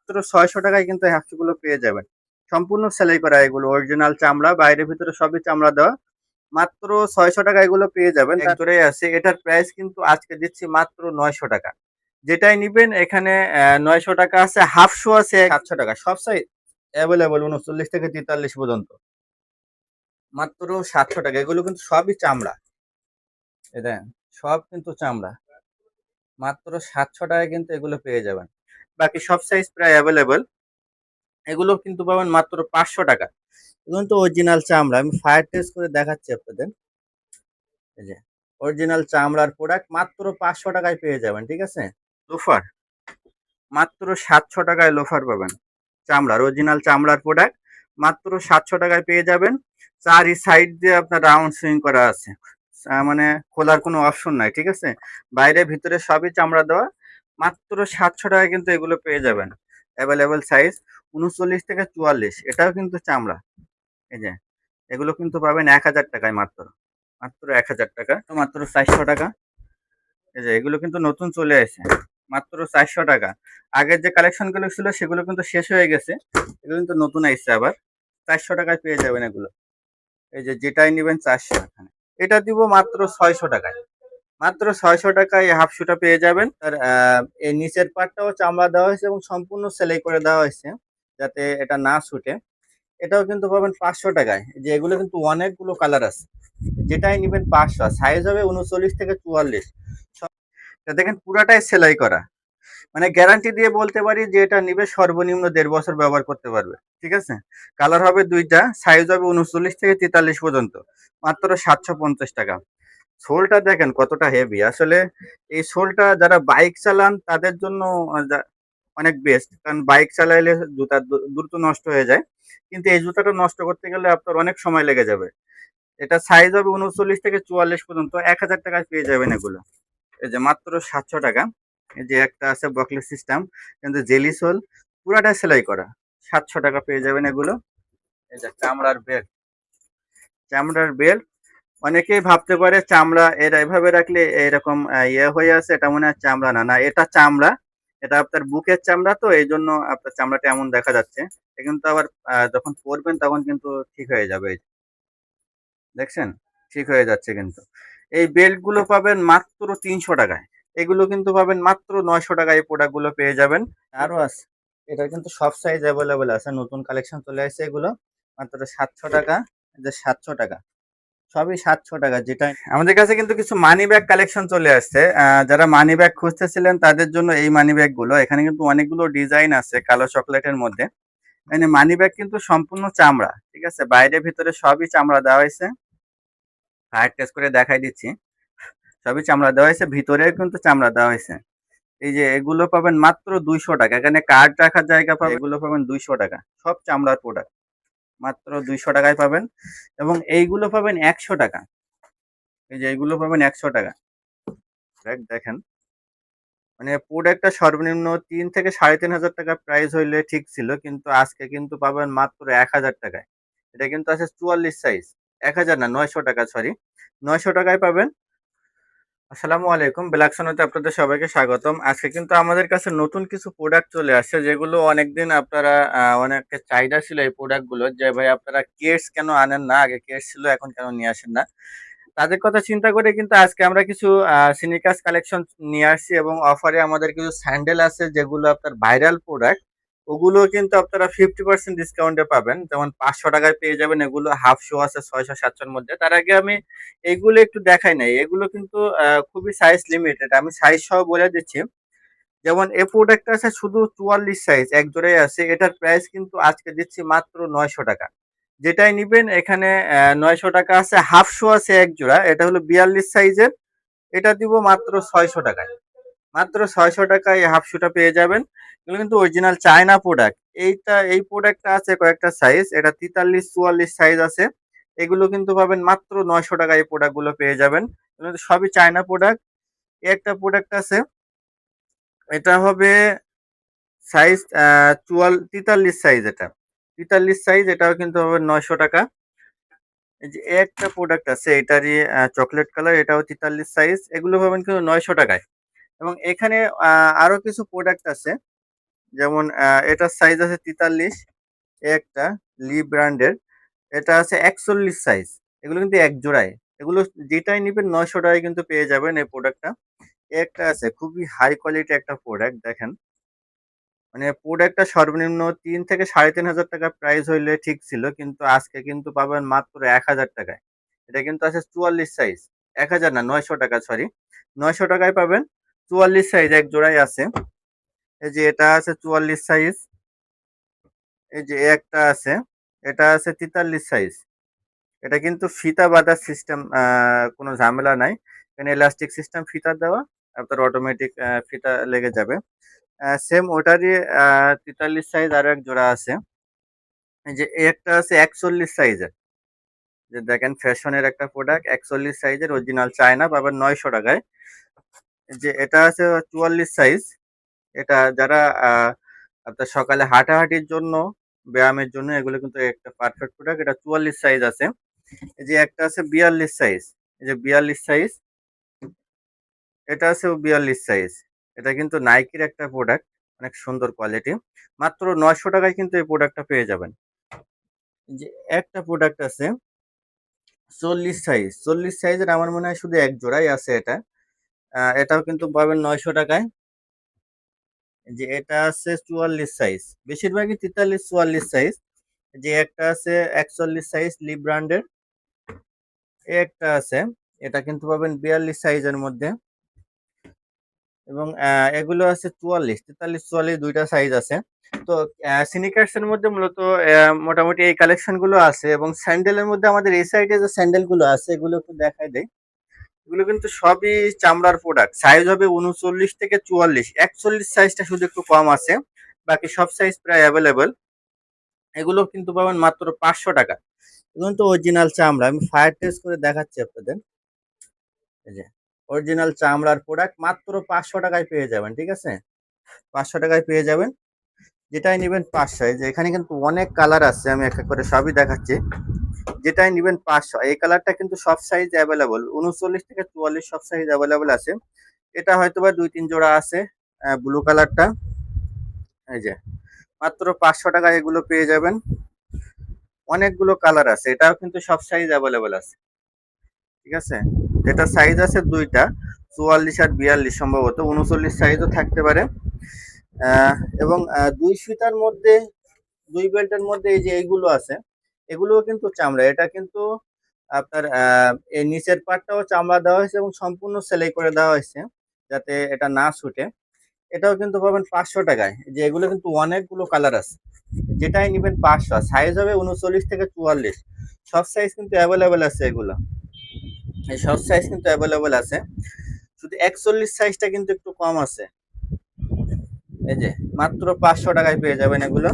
মাত্র 600 টাকায় কিন্তু এই হাফ গুলো পেয়ে যাবেন। সম্পূর্ণ সেলাই করা এগুলো অরিজিনাল চামড়া, বাইরে ভিতরে সবই চামড়া দেওয়া। মাত্র 600 টাকা এগুলো পেয়ে যাবেন। একজোড়াই আছে, এটার প্রাইস কিন্তু আজকে দিচ্ছি মাত্র 900 টাকা। যেটাই নিবেন এখানে 900 টাকা আছে, হাফ শু আছে 700 টাকা। সব সাইজ অ্যাভেলেবল 39 থেকে 43 পর্যন্ত, মাত্র 700 টাকা। এগুলো কিন্তু সবই চামড়া, এটা সব কিন্তু চামড়া। মাত্র 700 টাকায় কিন্তু এগুলো পেয়ে যাবেন। বাকি সব সাইজ প্রায় অ্যাভেলেবল। এগুলো কিন্তু পাবেন মাত্র 500 টাকা। এগুলো তো অরিজিনাল চামড়া, আমি ফায়ার টেস্ট করে দেখাচ্ছি আপনাদের। এই যে অরিজিনাল চামড়ার প্রোডাক্ট মাত্র 500 টাকায় পেয়ে যাবেন, ঠিক আছে। লোফার মাত্র 700 টাকায় লোফার পাবেন, চামড়ার অরিজিনাল চামড়ার প্রোডাক্ট মাত্র 700 টাকায় পেয়ে যাবেন। চারি সাইড দিয়ে আপনার রাউন্ড সুইং করা আছে, মানে খোলার কোনো অপশন নাই, ঠিক আছে। বাইরে ভিতরে সবই চামড়া দেওয়া। মাত্র 700 টাকায় কিন্তু এগুলো পেয়ে যাবেন। অ্যাভেলেবেল সাইজ 39 থেকে 44, এটাও কিন্তু চামড়া। এই যে এগুলো কিন্তু পাবেন 1000 টাকায়, মাত্র মাত্র 1000 টাকা, মাত্র 400 টাকা। এই যে এগুলো কিন্তু নতুন চলে আসে, মাত্র 400 টাকা। আগের যে কালেকশন গুলো ছিল সেগুলো কিন্তু শেষ হয়ে গেছে, এগুলো কিন্তু নতুন আসছে আবার। 400 টাকায় পেয়ে যাবেন এগুলো। এই যে যেটাই নেবেন 400 এখানে। এটা দিব মাত্র 600 টাকায়। মাত্র 600 টাকায় এই হাফ শুটা পেয়ে যাবেন। আর এই নিচের পার্টটাও চামড়া দেওয়া হয়েছে এবং সম্পূর্ণ সেলাই করে দেওয়া হয়েছে যাতে এটা না ছুটে। এটাও কিন্তু পাবেন 500 টাকায়। যে এগুলো কিন্তু অনেকগুলো কালার আছে, যেটাই নেবেন 500। সাইজ হবে 39 থেকে 44। দেখেন পুরাটাই সেলাই করা, মানে গ্যারান্টি দিয়ে বলতে পারি যে এটা নিবে সর্বনিম্ন 1.5 বছর ব্যবহার করতে পারবে, ঠিক আছে। কালার হবে দুইটা, সাইজ হবে 39 থেকে 43 পর্যন্ত, মাত্র 750 টাকা। সোলটা দেখেন কতটা হেভি আসলে। এই সোলটা যারা বাইক চালান তাদের জন্য অনেক বেস্ট, কারণ বাইক চালাইলে জুতা দ্রুত নষ্ট হয়ে যায়, কিন্তু এই জুতাটা নষ্ট করতে গেলে আপনার অনেক সময় লেগে যাবে। এটা সাইজ হবে 39 থেকে 44 পর্যন্ত, 1000 টাকায় পেয়ে যাবেন এগুলো। এই যে মাত্র 700 টাকা। এই যে একটা আছে বকলেস সিস্টেম, কিন্তু জেলি সোল, পুরাটা সেলাই করা। 700 টাকা পেয়ে যাবেন এগুলো। এই যে চামড়ার বেল্ট, চামড়ার বেল্ট। অনেকেই ভাবতে পারে চামড়া এটা এভাবে রাখলে এরকম ইয়ে হয়ে আছে, এটা মনে হয় চামড়া। না না, এটা চামড়া। এটা আপনার বুকের চামড়া, তো এই জন্য আপনার চামড়াটা এমন দেখা যাচ্ছে। এটা কিন্তু আবার যখন পরবেন তখন কিন্তু ঠিক হয়ে যাবে। এই যে দেখছেন, ঠিক হয়ে যাচ্ছে কিন্তু। এই বেল্ট গুলো পাবেন মাত্র 300 টাকায়। এগুলো কিন্তু পাবেন মাত্র 900 টাকায়। এই প্রোডাক্ট গুলো পেয়ে যাবেন। আরো আছে, এটা কিন্তু সব সাইজ অ্যাভেলেবেল আছে, নতুন কালেকশন চলে আসছে এগুলো। মাত্র 700 টাকা। এই যে 700 টাকা, সবই 700 টাকা। যেটা আমাদের কাছে কিন্তু কিছু মানি ব্যাগ কালেকশন চলে আসছে। যারা মানি ব্যাগ খুঁজতেছিলেন তাদের জন্য এই মানি ব্যাগ গুলো। এখানে কিন্তু অনেকগুলো ডিজাইন আছে কালো চকলেটের মধ্যে। মানে মানি ব্যাগ কিন্তু সম্পূর্ণ চামড়া, ঠিক আছে, বাইরে ভিতরে সবই চামড়া দেওয়া হয়েছে। ফায়ার টেস্ট করে দেখাই দিচ্ছি। সবই চামড়া দেওয়া হয়েছে, ভিতরেও কিন্তু চামড়া দেওয়া হয়েছে। এই যে এগুলো পাবেন মাত্র 200 টাকা। এখানে কার্ড রাখার জায়গা পাবেন, এগুলো পাবেন 200 টাকা। সব চামড়ার প্রোডাক্ট, মাত্র 200 টাকায় পাবেন। এবং এইগুলো পাবেন 100 টাকা। এই যে এইগুলো পাবেন 100 টাকা। দেখেন, মানে প্রোডাক্টটা সর্বনিম্ন 3 থেকে 3,500 টাকা প্রাইস হইলে ঠিক ছিল, কিন্তু আজকে কিন্তু পাবেন মাত্র 1000 টাকায়। এটা কিন্তু আছে 44 সাইজ। 1000 না, 900 টাকা, সরি, 900 টাকায় পাবেন। আসসালামু আলাইকুম, ব্ল্যাক সোনাতে আপনাদের সবাইকে স্বাগতম। আজকে কিন্তু আমাদের কাছে নতুন কিছু প্রোডাক্ট চলে আসছে, যেগুলো অনেকদিন আপনারা অনেকের চাহিদা ছিল এই প্রোডাক্ট গুলো, যে ভাই আপনারা কেস কেন আনেন না, আগে কেস ছিল এখন কেন নিয়ে আসেন না। তাদের কথা চিন্তা করে কিন্তু আজকে আমরা কিছু সিনিকার্স কালেকশন নিয়ে আসছি, এবং অফারে আমাদের কিছু স্যান্ডেল আছে যেগুলো আপনার ভাইরাল প্রোডাক্ট। ওগুলো কিন্তু আপনারা 50% ডিসকাউন্টে পাবেন। যেমন 500 টাকায় পেয়ে যাবেন এগুলো, হাফ শু আছে 600-700-র মধ্যে। তার আগে আমি এইগুলো একটু দেখাই নাই, এগুলো কিন্তু খুবই সাইজ লিমিটেড, আমি সাইজ সহ বলে দিচ্ছি। যেমন এই প্রোডাক্টটা আছে শুধু 44 সাইজ, এক জোড়াই আছে। এটার প্রাইস কিন্তু আজকে দিচ্ছি মাত্র 900 টাকা। যেটাই নিবেন এখানে 900 টাকা আছে। হাফ শু আছে এক জোড়া, এটা হলো 42 সাইজের, এটা দিব মাত্র 600 টাকায়। মাত্র 600 টাকায় এই হাফ শুটা পেয়ে যাবেন। এগুলো কিন্তু অরিজিনাল চায়না প্রোডাক্ট। এই প্রোডাক্টটা আছে কয়েকটা সাইজ, এটা 43-44 সাইজ আছে। এগুলো কিন্তু পাবেন মাত্র 900 টাকায়। এই প্রোডাক্ট গুলো পেয়ে যাবেন, এগুলো কিন্তু সবই চায়না প্রোডাক্ট। একটা প্রোডাক্ট আছে, এটা হবে সাইজ 43 সাইজ, এটা 43 সাইজ, এটাও কিন্তু হবে 900 টাকা। এই যে একটা প্রোডাক্ট আছে, এটারই চকলেট কালার, এটাও 43 সাইজ, এগুলো পাবেন কিন্তু 900 টাকায়। এবং এখানে আরো কিছু প্রোডাক্ট আছে, যেমন এটার সাইজ আছে 43, একটা লি ব্র্যান্ডের, এটা আছে 41 সাইজ। এগুলো কিন্তু এক জোড়ায়, এগুলো যেটাই নিবেন 900 টাকায় কিন্তু পেয়ে যাবেন এই প্রোডাক্টটা। একটা আছে খুবই হাই কোয়ালিটি একটা প্রোডাক্ট, দেখেন মানে প্রোডাক্টটা সর্বনিম্ন 3 থেকে 3,500 টাকা প্রাইস হইলে ঠিক ছিল, কিন্তু আজকে কিন্তু পাবেন মাত্র 1000 টাকায়। এটা কিন্তু আছে 44 সাইজ, 1000 না 900 টাকা, সরি 900 টাকায় পাবেন 44 সাইজ এক জোড়াই আছে। এই যে এটা আছে 44 সাইজ, এই যে একটা আছে, এটা আছে 43 সাইজ। এটা কিন্তু ফিতা বাঁধার সিস্টেম, কোনো ঝামেলা নাই, এখানে ইলাস্টিক সিস্টেম ফিতা দেওয়া, আপনার অটোমেটিক ফিতা লেগে যাবে। সেম ওটারই 43 সাইজ আরো এক জোড়া আছে। এই যে এই একটা আছে 41 সাইজের, যে দেখেন ফ্যাশনের একটা প্রোডাক্ট 41 সাইজের অরিজিনাল চায়না, পাবেন 900 টাকায়। এই যে এটা আছে 44 সাইজ, এটা যারা আপনার সকালে হাঁটাহাঁটির জন্য, ব্যায়ামের জন্য এগুলো কিন্তু একটা পারফেক্ট প্রোডাক্ট। এটা 44 সাইজ আছে। এই যে একটা আছে 42 সাইজ, এই যে 42 সাইজ, এটা আছে 42 সাইজ। এটা কিন্তু নাইকির একটা প্রোডাক্ট, অনেক সুন্দর কোয়ালিটি। মাত্র 900 টাকায় কিন্তু এই প্রোডাক্টটা পেয়ে যাবেন। যে একটা প্রোডাক্ট আছে 40 সাইজ, 40 সাইজের আমার মনে হয় শুধু এক জোড়াই আছে এটা। এটাও কিন্তু পাবেন 900 টাকায়। যে এটা আছে 44 সাইজ, বেশিরভাগই 43 44 সাইজ। যে একটা আছে 41 সাইজ লি ব্র্যান্ডের, একটা আছে, এটা কিন্তু পাবেন 42 সাইজের মধ্যে। এবং এগুলো আছে 44, 43 44 দুইটা সাইজ আছে। তো স্নিকার্স এর মধ্যে মূলত মোটামুটি এই কালেকশন গুলো আছে। এবং স্যান্ডেলের মধ্যে আমাদের এই সাইডে যে স্যান্ডেল গুলো আছে এগুলো একটু দেখাই দেয়। এগুলো কিন্তু সবই চামড়ার প্রোডাক্ট, সাইজ হবে 39 থেকে 44, 41 সাইজটা শুধু একটু কম আছে, বাকি সব সাইজ প্রায় অ্যাভেলেবল। এগুলো কিন্তু পাবেন মাত্র 500 টাকা। এগুলো তো অরিজিনাল চামড়া, আমি ফায়ার টেস্ট করে দেখাচ্ছি আপনাদের। এই যে অরিজিনাল চামড়ার প্রোডাক্ট মাত্র 500 টাকায় পেয়ে যাবেন, ঠিক আছে? 500 টাকায় পেয়ে যাবেন, যেটাই নিবেন 500। এই যে এখানে কিন্তু অনেক কালার আছে, আমি এক এক করে সবই দেখাচ্ছি। যেটাই নিবেন 500। এই কালারটা কিন্তু সব সাইজ অ্যাভেলেবল, 39 থেকে 44 সব সাইজ অ্যাভেলেবল আছে। এটা হয়তোবা 2-3 জোড়া আছে, ব্লু কালারটা। এই যে মাত্র 500 টাকায় এগুলো পেয়ে যাবেন। অনেকগুলো কালার আছে, এটাও কিন্তু সব সাইজ অ্যাভেলেবল আছে, ঠিক আছে? এটা সাইজ আছে দুইটা, 44 আর 42, সম্ভবত 39 সাইজও থাকতে পারে। আহ, এবং দুই ফিতার মধ্যে, দুই বেল্টের মধ্যে এই যে এইগুলো আছে, এগুলোও কিন্তু চামড়া। এটা কিন্তু আপনার এই নিচের পাটটাও চামড়া দেওয়া হয়েছে এবং সম্পূর্ণ সেলাই করে দেওয়া হয়েছে যাতে এটা না ছুটে। এটাও কিন্তু পাবেন 500 টাকায়। যে এগুলো কিন্তু অনেকগুলো কালার আছে, যেটাই নিবেন 500, সাইজ হবে 39 থেকে 44, সব সাইজ কিন্তু অ্যাভেলেবেল আছে এগুলো। এই সব সাইজ কিন্তু অ্যাভেলেবেল আছে, শুধু 41 সাইজটা কিন্তু একটু কম আছে। এই যে মাত্র 500 টাকায় পেয়ে যাবেন এগুলো।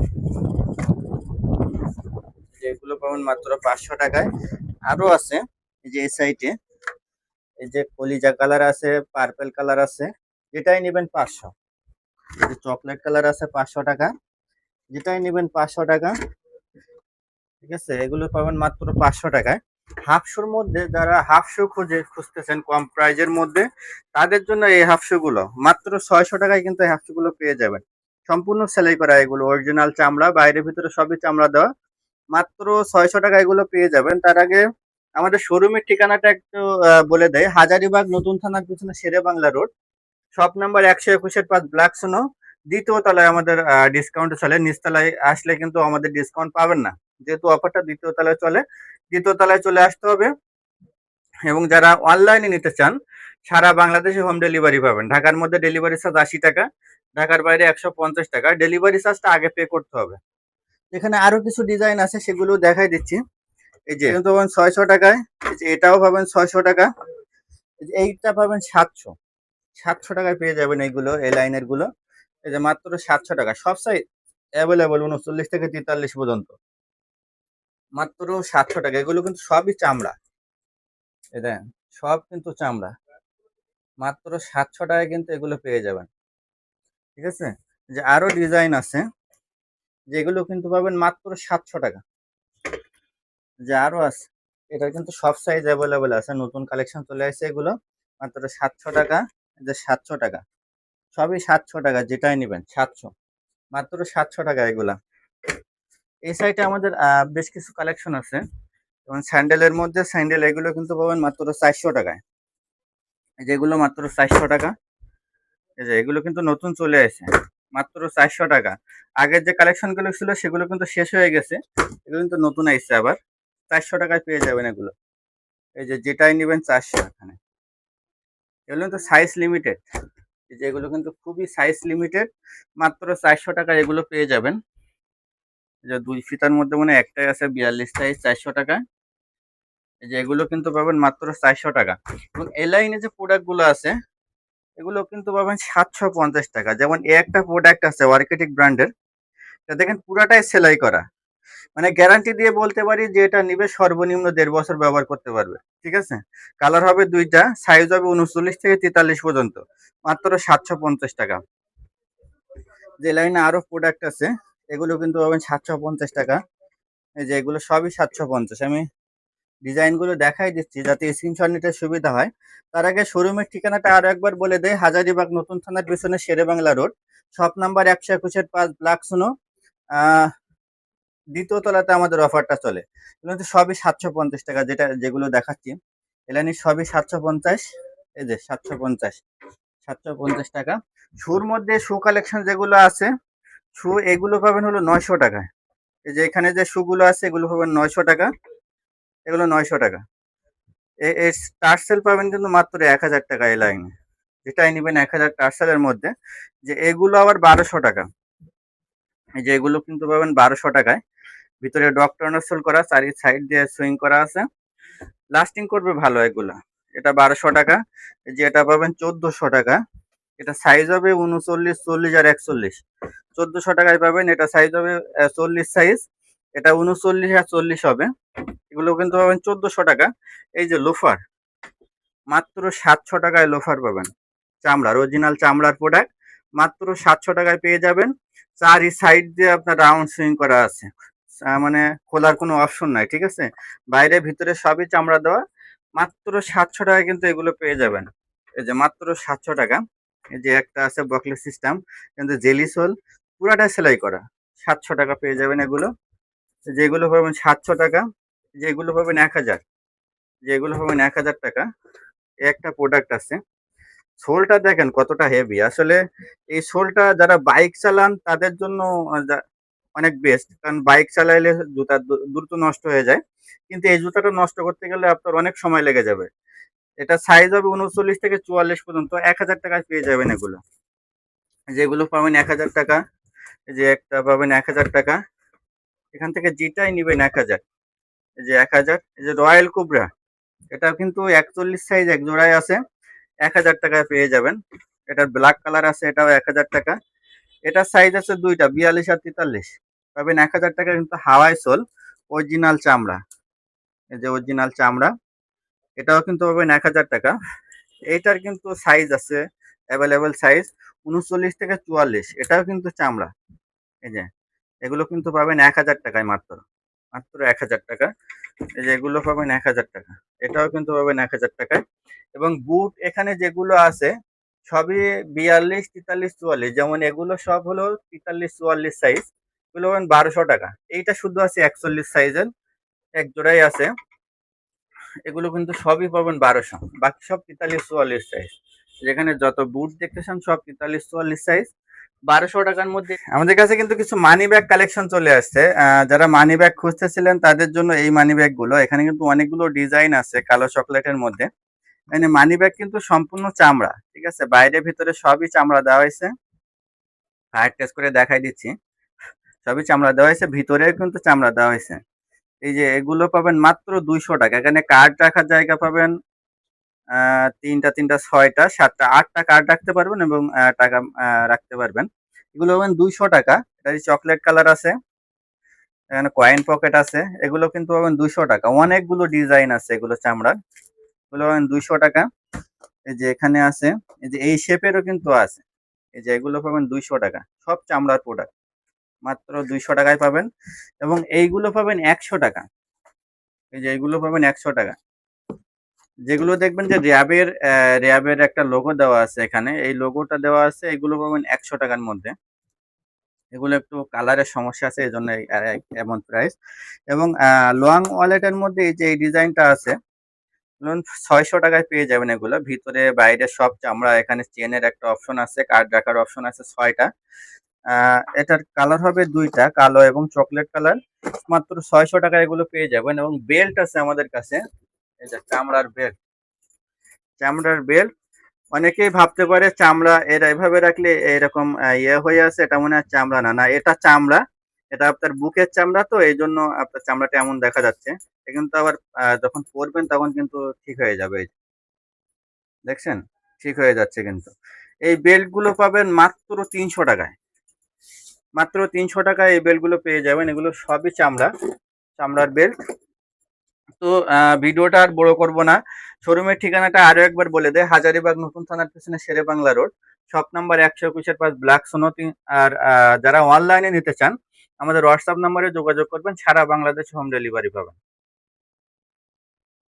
যেগুলো পাবেন মাত্র 500 টাকায়। আরো আছে, এই যে এই সাইডে এই যে কলিজা কালার আছে, পার্পল কালার আছে, যেটাই নেবেন 500। এই যে চকলেট কালার আছে 500 টাকা, যেটাই নেবেন 500 টাকা, ঠিক আছে? এগুলো পাবেন মাত্র 500 টাকায়। হাফ শুর মধ্যে যারা হাফ শু খুঁজতেছেন কম প্রাইজের মধ্যে, তাদের জন্য এই হাফ শু গুলো মাত্র 600 টাকায় কিন্তু এই হাফ শু গুলো পেয়ে যাবেন। সম্পূর্ণ সেলাই করা, এগুলো অরিজিনাল চামড়া, বাইরে ভিতরে সবই চামড়া দেওয়া। মাত্র 600 টাকা এগুলো পেয়ে যাবেন। তার আগে আমাদের শোরুমের ঠিকানাটা একটু বলে দেয়। হাজারীবাগ নতুন থানার পিছনে Shere Bangla road, shop number 121-5 black সোনো, দ্বিতীয় তলায় আমাদের ডিসকাউন্ট চলে। নিচতলায় আসলে কিন্তু আমাদের ডিসকাউন্ট পাবেন না, যেহেতু অফারটা দ্বিতীয় তলায় চলে। দ্বিতীয় তলায় চলে আসতে হবে। এবং যারা অনলাইনে নিতে চান, সারা বাংলাদেশে হোম ডেলিভারি পাবেন। ঢাকার মধ্যে ডেলিভারি চার্জ 80 টাকা, ঢাকার বাইরে 150 টাকা। ডেলিভারি চার্জটা আগে পে করতে হবে। এখানে আরো কিছু ডিজাইন আছে, সেগুলো দেখাই দিচ্ছি। এই যে কিন্তু পাবেন 600 টাকায়, এই যে এটাও পাবেন 600 টাকা, এই যে এইটা পাবেন 700, 700 টাকায় পেয়ে যাবেন এইগুলো, এই লাইনের গুলো। এই যে মাত্র 700 টাকা, সব সাইজ অ্যাভেলেবল 39 থেকে 43 পর্যন্ত, মাত্র 700 টাকা। এগুলো কিন্তু সবই চামড়া, এটা সব কিন্তু চামড়া। মাত্র 700 টাকায় কিন্তু এগুলো পেয়ে যাবেন, ঠিক আছে? যে আরো ডিজাইন আছে, যেগুলো কিন্তু পাবেন মাত্র 700 টাকা। যে আরো আছে, এটা কিন্তু সব সাইজ অ্যাভেলেবেল আছে, নতুন কালেকশন চলে আসছে এগুলো। মাত্র 700 টাকা, যে 700 টাকা, সবই 700 টাকা, যেটাই নেবেন 700। মাত্র 700 টাকা এগুলা। এই সাইডে আমাদের বেশ কিছু কালেকশন আছে, যেমন স্যান্ডেলের মধ্যে স্যান্ডেল এগুলো কিন্তু পাবেন মাত্র 400 টাকায়। যেগুলো মাত্র 400 টাকা। এই যে এগুলো কিন্তু নতুন চলে আসে মাত্র 400 টাকা। আগের যে কালেকশন গুলো ছিল সেগুলো কিন্তু শেষ হয়ে গেছে, এগুলো কিন্তু নতুন আসছে আবার। 400 টাকায় পেয়ে যাবেন এগুলো। এই যে যেটাই নেবেন 400 এখানে। এগুলো কিন্তু সাইজ লিমিটেড, এই যে এগুলো কিন্তু খুবই সাইজ লিমিটেড, মাত্র 400 টাকা এগুলো পেয়ে যাবেন। এই যে 2 ফিতার মধ্যে মনে হয় একটাই আছে 42 সাইজ, 400 টাকা। এই যে এগুলো কিন্তু পাবেন মাত্র 400 টাকা। এবং এই লাইনে যে প্রোডাক্ট গুলো আছে এগুলো কিন্তু পাবেন 750 টাকা। যেমন এই একটা প্রোডাক্ট আছে অর্কিটিক ব্র্যান্ডের, এটা দেখেন পুরাটাই সেলাই করা, মানে গ্যারান্টি দিয়ে বলতে পারি যে এটা নিবে সর্বনিম্ন 1.5 বছর ব্যবহার করতে পারবে। ঠিক আছে, কালার হবে দুইটা, সাইজ হবে 39 থেকে 43 পর্যন্ত, মাত্র 750 টাকা। যে লাইনে আরো প্রোডাক্ট আছে এগুলো কিন্তু পাবেন 750 টাকা। এই যে এগুলো সবই 750। আমি ডিজাইন গুলো দেখাই দিচ্ছি যাতে স্ক্রিনশট নিতে সুবিধা হয়। তার আগে শোরুমের ঠিকানাটা আরো একবার বলে দেয়, হাজারীবাগ নতুন থানার পিছনে Shere Bangla road, shop number 121-5 black আহ দ্বিতীয় তলাতে আমাদের অফারটা চলে। এগুলো কিন্তু সবই 750 টাকা, যেগুলো দেখাচ্ছি এলানি সবই 750। এই যে 750 টাকা। শুর মধ্যে শু কালেকশন যেগুলো আছে, শু এগুলো পাবেন হলো 900 টাকায়। এই যে এখানে যে শু গুলো আছে এগুলো পাবেন 900 টাকা, এগুলো 900 টাকা। এই টার্সেল পাবেন কিন্তু মাত্র 1000 টাকা এই লাইনে, যেটাই নেবেন 1000 টার্সেলের মধ্যে। যে এগুলো আবার 1200 টাকা। এই যে এগুলো কিন্তু পাবেন 1200 টাকায়, ভিতরে ডক্টর নসল করা, চারি সাইড দিয়ে সুইং করা আছে, লাস্টিং করবে ভালো এগুলা। এটা 1200 টাকা। এই যে এটা পাবেন 1400 টাকা। এটা সাইজ হবে 39, 40 আর 41। 1400 টাকায় পাবেন, এটা সাইজ হবে 40 সাইজ, এটা 39 আর 40 হবে। এগুলো কিন্তু পাবেন 1400 টাকা। এই যে লোফার, মাত্র 700 টাকায় লোফার পাবেন, চামড়ার অরিজিনাল চামড়ার প্রোডাক্ট, মাত্র 700 টাকায় পেয়ে যাবেন। চারি সাইড দিয়ে আপনার রাউন্ড সুইং করা আছে, মানে খোলার কোনো অপশন নাই। ঠিক আছে, বাইরে ভিতরে সবই চামড়া দেওয়া, মাত্র 700 টাকায় কিন্তু এগুলো পেয়ে যাবেন। এই যে মাত্র 700 টাকা। এই যে একটা আছে বকলেস সিস্টেম, কিন্তু জেলি সোল, পুরাটা সেলাই করা, 700 টাকা পেয়ে যাবেন এগুলো। যেগুলো পাবেন 700 টাকা, যেগুলো পাবেন 1000, যেগুলো পাবেন 1000 টাকা। একটা প্রোডাক্ট আছে, সোলটা দেখেন কতটা হেভি আসলে। এই সোলটা যারা বাইক চালান তাদের জন্য অনেক বেস্ট, কারণ বাইক চালাইলে জুতা দ্রুত নষ্ট হয়ে যায়, কিন্তু এই জুতাটা নষ্ট করতে গেলে আপনার অনেক সময় লেগে যাবে। এটা সাইজ হবে 39 থেকে 44 পর্যন্ত, 1000 টাকায় পেয়ে যাবেন এগুলো। যেগুলো পাবেন 1000 টাকা। এই যে একটা পাবেন 1000 টাকা, এখান থেকে যেটাই নিবেন 1000। এই যে 1000। এই যে রয়্যাল কোবরা, এটা কিন্তু 41 সাইজ এক জোড়ায় আছে, 1000 টাকায় পেয়ে যাবেন। এটার ব্ল্যাক কালার আছে, এটাও 1000 টাকা। এটার সাইজ আছে দুইটা, 42 আর 43, পাবেন 1000 টাকা। কিন্তু হাওয়াই সোল, অরিজিনাল চামড়া, এই যে অরিজিনাল চামড়া, এটাও কিন্তু পাবেন 1000 টাকা। এইটার কিন্তু সাইজ আছে, অ্যাভেলেবেল সাইজ 39 থেকে 44, এটাও কিন্তু চামড়া। এই যে এগুলো কিন্তু পাবেন 1000 টাকায়, মাত্র মাত্র 1000 টাকা। এই যে এগুলো পাবেন 1000 টাকা, এটাও কিন্তু পাবেন 1000 টাকায়। এবং বুট এখানে যেগুলো আছে সবই 42, 43, 44, যেমন এগুলো সব হলো 43, 44 সাইজ, এগুলো পাবেন 1200 টাকা। এইটা শুধু আছে 41 সাইজের, এক জোড়াই আছে, এগুলো কিন্তু সবই পাবেন 1200, বাকি সব 43, 44 সাইজ। যেখানে যত বুট দেখতেছেন সব 43, 44 সাইজ, 1200 টাকার মধ্যে। আমাদের কাছে কিন্তু কিছু মানি ব্যাগ কালেকশন চলে আসছে, যারা মানি ব্যাগ খুঁজতেছিলেন তাদের জন্য এই মানি ব্যাগ গুলো। এখানে কিন্তু অনেকগুলো ডিজাইন আছে কালো চকলেটের মধ্যে। মানে মানি ব্যাগ কিন্তু সম্পূর্ণ চামড়া, ঠিক আছে, বাইরে ভিতরে সবই চামড়া দেওয়া হয়েছে। হার্ড টেস্ট করে দেখাই দিচ্ছি, সবই চামড়া দেওয়া হয়েছে, ভিতরেও কিন্তু চামড়া দেওয়া হয়েছে। এই যে এগুলো পাবেন মাত্র 200 টাকা। এখানে কার্ড রাখার জায়গা পাবেন তিনটা, তিনটা, 6টা, 7টা, 8টা কার্ড রাখতে পারবেন এবং টাকা রাখতে পারবেন। এগুলো পাবেন 200 টাকা। এটা চকলেট কালার আছে, এখানে কয়েন পকেট আছে, এগুলো কিন্তু পাবেন 200 টাকা। অনেকগুলো ডিজাইন আছে এগুলো চামড়ার, এগুলো পাবেন 200 টাকা। এই যে এখানে আছে, এই যে এই শেপেরও কিন্তু আছে। এই যে এগুলো পাবেন 200 টাকা, সব চামড়ার প্রোডাক্ট, মাত্র 200 টাকায় পাবেন। এবং এইগুলো পাবেন 100 টাকা। এই যে এগুলো পাবেন 100 টাকা। যেগুলো দেখবেন যে র্যাবের একটা লোগো দেওয়া আছে, এখানে এই লোগোটা দেওয়া আছে, এগুলো পাবেন 100 টাকার মধ্যে। এগুলো একটু কালারের সমস্যা আছে, এই জন্য এমন প্রাইস। এবং লং ওয়ালেটের মধ্যে এই যে এই ডিজাইনটা আছে, ধরুন 600 টাকায় পেয়ে যাবেন এগুলো। ভিতরে বাইরে সব চামড়া, এখানে চেনের একটা অপশন আছে, কার্ড রাখার অপশন আছে 6টা। এটার কালার হবে 2টা, কালো এবং চকলেট কালার। মাত্র 600 টাকায় এগুলো পেয়ে যাবেন। এবং বেল্ট আছে আমাদের কাছে, এই যে চামড়ার বেল্ট, চামড়ার বেল্ট। অনেকেই ভাবতে পারে চামড়া এরা এভাবে রাখলে এরকম ইয়ে হয়ে আছে, এটা মনে হয় চামড়া। না, না, এটা চামড়া। এটা আপনার বুকের চামড়া, তো এই জন্য আপনার চামড়াটা এমন দেখা যাচ্ছে। এটা কিন্তু আবার যখন পরবেন তখন কিন্তু ঠিক হয়ে যাবে। এই যে দেখছেন, ঠিক হয়ে যাচ্ছে কিন্তু। এই বেল্ট গুলো পাবেন মাত্র 300 টাকায়। মাত্র 300 টাকায় এই বেল্ট গুলো পেয়ে যাবেন। এগুলো সবই চামড়া, চামড়ার বেল্ট। তো ভিডিওটা আর বড় করব না। শোরুমের ঠিকানাটা আরো একবার বলে দেয়, হাজারীবাগ নতুন থানার পেছনে শেরে বাংলা রোড, শপ নাম্বার 121-এর পাশ, ব্ল্যাক সোনো। আর যারা অনলাইনে নিতে চান আমাদের হোয়াটসঅ্যাপ নাম্বারে যোগাযোগ করবেন, সারা বাংলাদেশে হোম ডেলিভারি পাবেন।